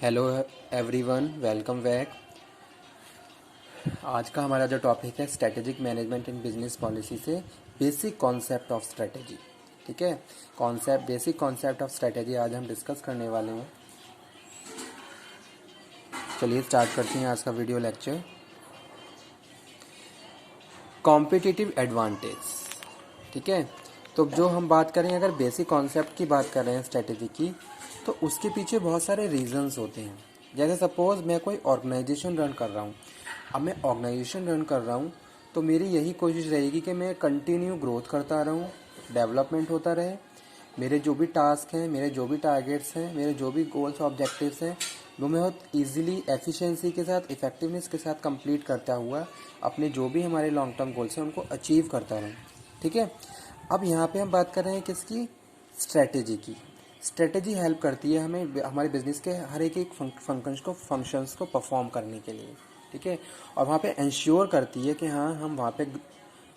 Hello everyone, welcome back. आज का हमारा जो टॉपिक है strategic management in business policy से बेसिक कॉन्सेप्ट ऑफ स्ट्रेटेजी। ठीक है, बेसिक कॉन्सेप्ट ऑफ स्ट्रेटेजी आज हम डिस्कस करने वाले हैं। चलिए स्टार्ट करते हैं आज का वीडियो लेक्चर। Competitive advantage. ठीक है, तो जो हम बात करें, अगर बेसिक कॉन्सेप्ट की बात कर रहे हैं स्ट्रेटेजी की, तो उसके पीछे बहुत सारे रीजंस होते हैं। जैसे सपोज मैं कोई ऑर्गेनाइजेशन रन कर रहा हूँ। अब मैं ऑर्गेनाइजेशन रन कर रहा हूँ तो मेरी यही कोशिश रहेगी कि मैं कंटिन्यू ग्रोथ करता रहूँ, डेवलपमेंट होता रहे। मेरे जो भी टास्क हैं, मेरे जो भी टारगेट्स हैं, मेरे जो भी गोल्स ऑब्जेक्टिव्स हैं, वो मैं बहुत ईजिली, एफिशिएंसी के साथ, इफेक्टिवनेस के साथ कंप्लीट करता हुआ अपने जो भी हमारे लॉन्ग टर्म गोल्स हैं उनको अचीव करता रहूँ। ठीक है, अब यहाँ पे हम बात कर रहे हैं किसकी? स्ट्रेटेजी की। स्ट्रेटेजी हेल्प करती है हमें हमारे बिजनेस के हर एक फंक्शंस को परफॉर्म करने के लिए। ठीक है, और वहाँ पे इंश्योर करती है कि हाँ, हम वहाँ पे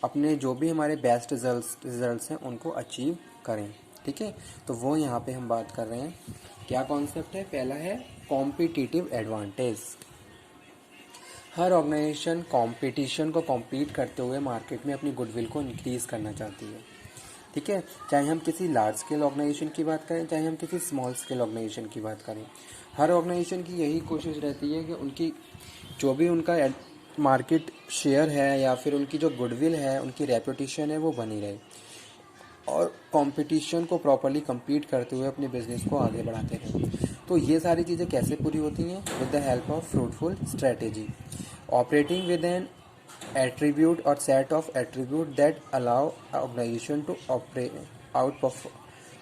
अपने जो भी हमारे बेस्ट रिजल्ट्स हैं उनको अचीव करें। ठीक है, तो वो यहाँ पे हम बात कर रहे हैं। क्या कॉन्सेप्ट है? पहला है कॉम्पिटिटिव एडवांटेज। हर ऑर्गेनाइजेशन कंपटीशन को कॉम्पीट करते हुए मार्केट में अपनी गुडविल को इंक्रीज़ करना चाहती है। ठीक है, चाहे हम किसी लार्ज स्केल ऑर्गेनाइजेशन की बात करें, चाहे हम किसी स्मॉल स्केल ऑर्गेनाइजेशन की बात करें, हर ऑर्गेनाइजेशन की यही कोशिश रहती है कि उनकी जो भी उनका मार्केट शेयर है या फिर उनकी जो गुडविल है, उनकी रेपुटेशन है, वो बनी रहे और कंपटीशन को प्रॉपर्ली compete करते हुए अपने बिजनेस को आगे बढ़ाते रहें। तो ये सारी चीज़ें कैसे पूरी होती हैं? With the help of fruitful strategy, operating with an attribute or set of attribute that allow organization to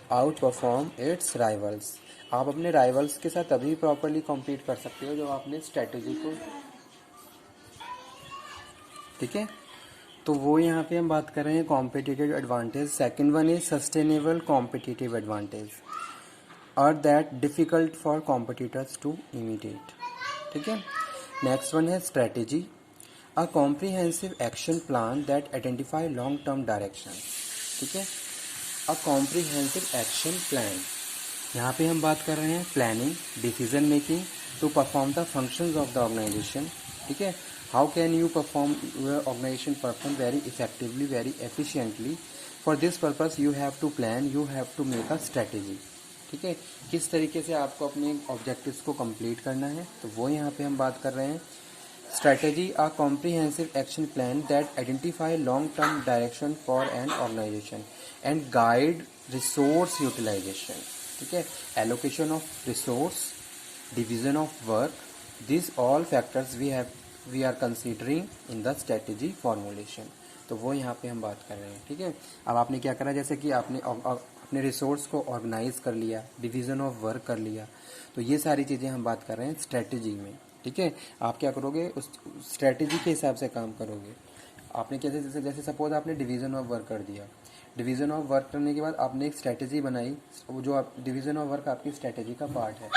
outperform its rivals। आप अपने राइवल्स के साथ तभी प्रॉपरली कॉम्पीट कर सकते हो जब आपने स्ट्रेटेजी को, ठीक है, तो वो यहाँ पे हम बात कर रहे हैं competitive advantage. Second one is sustainable competitive advantage और that difficult for competitors to imitate. ठीक है, नेक्स्ट वन है strategy, a comprehensive action plan that identify long term direction. ठीक है, अ कॉम्प्रिहेंसिव एक्शन प्लान, यहाँ पे हम बात कर रहे हैं planning, decision making to perform the functions of the organisation. ठीक है, how can you perform your organisation perform very effectively, very efficiently. For this purpose you have to plan, you have to make a strategy. ठीक है, किस तरीके से आपको अपने objectives को कंप्लीट करना है, तो वो यहाँ पे हम बात कर रहे हैं। Strategy, a comprehensive action plan that identify long-term direction for an organization and guide resource utilization। ठीक है, allocation of resource, division of work, these all factors we are considering in the strategy formulation। तो वो यहाँ पे हम बात कर रहे हैं। ठीक है, अब आपने क्या करा, जैसे कि आपने अपने रिसोर्स को ऑर्गेनाइज कर लिया, डिवीज़न ऑफ वर्क कर लिया, तो ये सारी चीज़ें हम बात कर रहे हैं स्ट्रेटजी में। ठीक है, आप क्या करोगे, उस स्ट्रेटजी के हिसाब से काम करोगे। आपने कैसे, जैसे जैसे सपोज आपने डिवीज़न ऑफ वर्क कर दिया, डिवीज़न ऑफ वर्क करने के बाद आपने एक स्ट्रेटजी बनाई, वो जो आप डिवीज़न ऑफ वर्क आपकी स्ट्रेटजी का पार्ट है।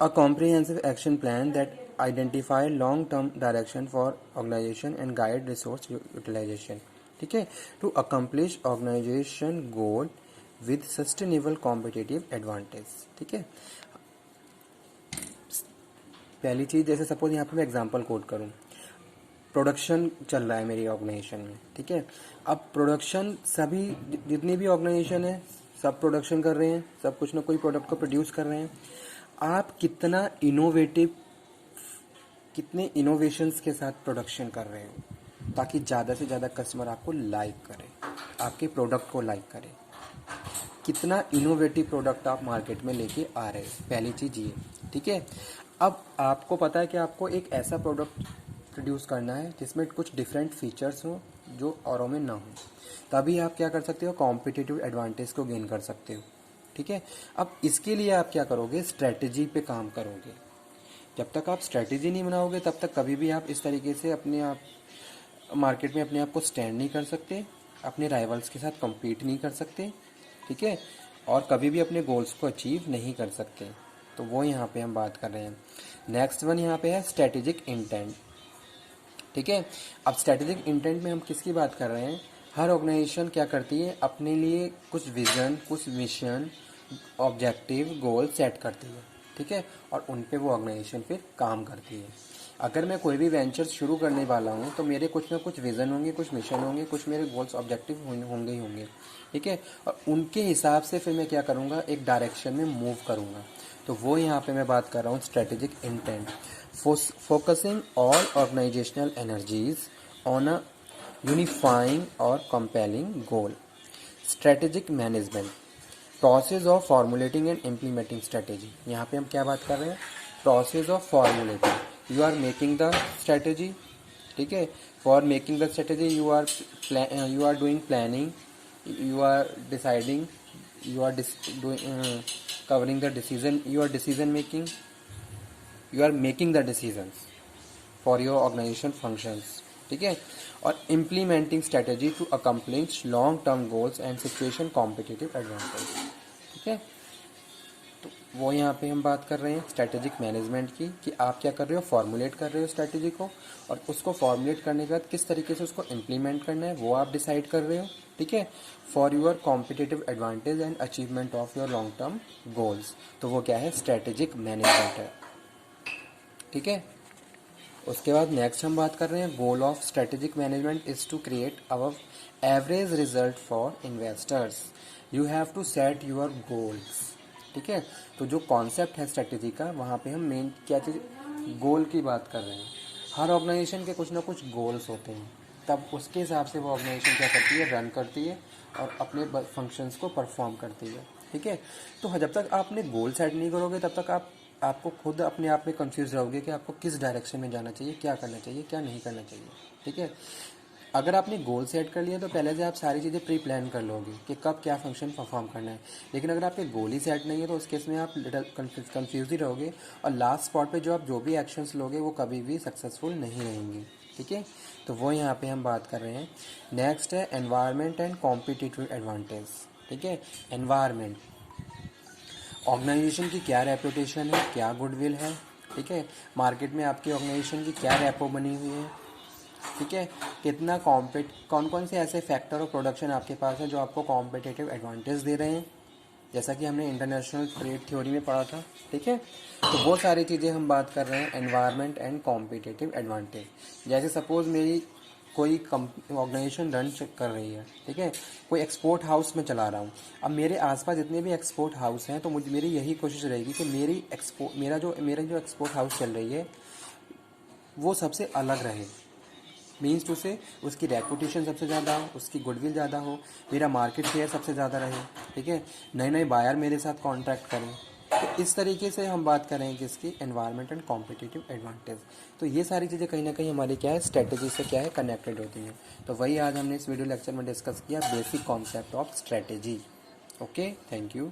A comprehensive action plan that identify long term direction for organisation and guide resource utilisation. ठीक है, to accomplish organisation goal with sustainable competitive advantage. ठीक है, पहली चीज़, जैसे सपोज यहाँ पे मैं एग्जांपल कोट करूँ, प्रोडक्शन चल रहा है मेरी ऑर्गेनाइजेशन में। ठीक है, अब प्रोडक्शन, सभी जितनी भी ऑर्गेनाइजेशन है सब प्रोडक्शन कर रहे हैं, सब कुछ ना कोई प्रोडक्ट को प्रोड्यूस कर रहे हैं। आप कितना इनोवेटिव, कितने इनोवेशंस के साथ प्रोडक्शन कर रहे हो ताकि ज़्यादा से ज़्यादा कस्टमर आपको लाइक करे, आपके प्रोडक्ट को लाइक करे। कितना इनोवेटिव प्रोडक्ट आप मार्केट में लेके आ रहे हो, पहली चीज़ ये। ठीक है, अब आपको पता है कि आपको एक ऐसा प्रोडक्ट प्रोड्यूस करना है जिसमें कुछ डिफरेंट फीचर्स हों जो औरों में ना हो, तभी आप क्या कर सकते हो, कॉम्पिटिटिव एडवांटेज को गेन कर सकते हो। ठीक है, अब इसके लिए आप क्या करोगे, स्ट्रेटजी पे काम करोगे। जब तक आप स्ट्रेटजी नहीं बनाओगे तब तक कभी भी आप इस तरीके से अपने आप मार्केट में अपने आप को स्टैंड नहीं कर सकते, अपने राइवल्स के साथ कम्पीट नहीं कर सकते। ठीक है, और कभी भी अपने गोल्स को अचीव नहीं कर सकते। तो वो यहाँ पे हम बात कर रहे हैं। नेक्स्ट वन यहाँ पे है स्ट्रेटेजिक इंटेंट। ठीक है, अब स्ट्रेटेजिक इंटेंट में हम किसकी बात कर रहे हैं, हर ऑर्गेनाइजेशन क्या करती है, अपने लिए कुछ विज़न, कुछ मिशन, ऑब्जेक्टिव, गोल सेट करती है, ठीक है, और उन पे वो ऑर्गेनाइजेशन फिर काम करती है। अगर मैं कोई भी वेंचर शुरू करने वाला हूँ तो मेरे कुछ ना कुछ विज़न होंगे, कुछ मिशन होंगे, कुछ मेरे गोल्स ऑब्जेक्टिव होंगे ही होंगे, ठीक है, और उनके हिसाब से फिर मैं क्या करूँगा, एक डायरेक्शन में मूव करूँगा। तो वो यहाँ पे मैं बात कर रहा हूँ strategic intent, focusing all organisational energies on a unifying और compelling goal. Strategic management, process of formulating and implementing strategy. यहाँ पे हम क्या बात कर रहे हैं, process of formulating, you are making the strategy, ठीक है, for making the strategy you are doing planning, you are deciding, you are covering the decision, you are decision making, you are making the decisions for your organization functions, ठीक है, और implementing strategy to accomplish long term goals and situation competitive advantage, ठीक है। तो वो यहाँ पे हम बात कर रहे हैं स्ट्रेटेजिक मैनेजमेंट की, कि आप क्या कर रहे हो, फॉर्मुलेट कर रहे हो स्ट्रेटेजी को, और उसको फॉर्मुलेट करने के बाद किस तरीके से उसको इम्प्लीमेंट करना है वो आप डिसाइड कर रहे हो, ठीक है, for your competitive advantage and achievement of your long term goals. तो वो क्या है, स्ट्रेटेजिक मैनेजमेंट है, ठीक है। उसके बाद नेक्स्ट हम बात कर रहे हैं goal of strategic management is to create our average result for investors. You have to set your goals, ठीक है। तो जो कॉन्सेप्ट है स्ट्रेटेजी का, वहाँ पे हम मेन क्या चीज़, गोल की बात कर रहे हैं। हर ऑर्गेनाइजेशन के कुछ ना कुछ गोल्स होते हैं, तब उसके हिसाब से वो ऑर्गेनाइजेशन क्या करती है, रन करती है और अपने फंक्शंस को परफॉर्म करती है, ठीक है। तो जब तक आप अपने गोल सेट नहीं करोगे तब तक आपको खुद अपने आप में कंफ्यूज रहोगे कि आपको किस डायरेक्शन में जाना चाहिए, क्या करना चाहिए, क्या नहीं करना चाहिए, ठीक है। अगर आपने गोल सेट कर लिया तो पहले से आप सारी चीज़ें प्री प्लान कर लोगे कि कब क्या फंक्शन परफॉर्म करना है। लेकिन अगर आपके गोल ही सेट नहीं है तो उस केस में आप कंफ्यूज ही रहोगे, और लास्ट स्पॉट पे जो भी एक्शंस लोगे वो कभी भी सक्सेसफुल नहीं रहेंगे, ठीक है। तो वो यहाँ पे हम बात कर रहे हैं। नेक्स्ट है एनवायरनमेंट एंड कॉम्पिटिटिव एडवांटेज, ठीक है। एनवायरनमेंट, ऑर्गेनाइजेशन की क्या रेपुटेशन है, क्या गुडविल है, ठीक है, मार्केट में आपकी ऑर्गेनाइजेशन की क्या रेपो बनी हुई है, ठीक है, कितना कौन कौन से ऐसे फैक्टर और प्रोडक्शन आपके पास है जो आपको कॉम्पिटिटिव एडवांटेज दे रहे हैं, जैसा कि हमने इंटरनेशनल ट्रेड थ्योरी में पढ़ा था, ठीक है। तो वो सारी चीज़ें हम बात कर रहे हैं एनवायरनमेंट एंड कॉम्पिटिटिव एडवांटेज। जैसे सपोज मेरी कोई ऑर्गेनाइजेशन रन कर रही है, ठीक है, कोई एक्सपोर्ट हाउस में चला रहा हूँ। अब मेरे आसपास जितने भी एक्सपोर्ट हाउस हैं तो मेरी यही कोशिश रहेगी कि मेरा जो एक्सपोर्ट हाउस चल रही है वो सबसे अलग रहे, मीन्स टू से उसकी रेपुटेशन सबसे ज़्यादा हो, उसकी गुडविल ज़्यादा हो, मेरा मार्केट शेयर सबसे ज़्यादा रहे, ठीक है, नए नए बायर मेरे साथ कॉन्ट्रैक्ट करें। तो इस तरीके से हम बात करें कि इसकी एनवायरनमेंट एंड कॉम्पिटिटिव एडवांटेज। तो ये सारी चीज़ें कहीं ना कहीं हमारी क्या है, स्ट्रेटेजी से क्या है, कनेक्टेड होती हैं। तो वही आज हमने इस वीडियो लेक्चर में डिस्कस किया, basic concept of strategy. Okay, thank you.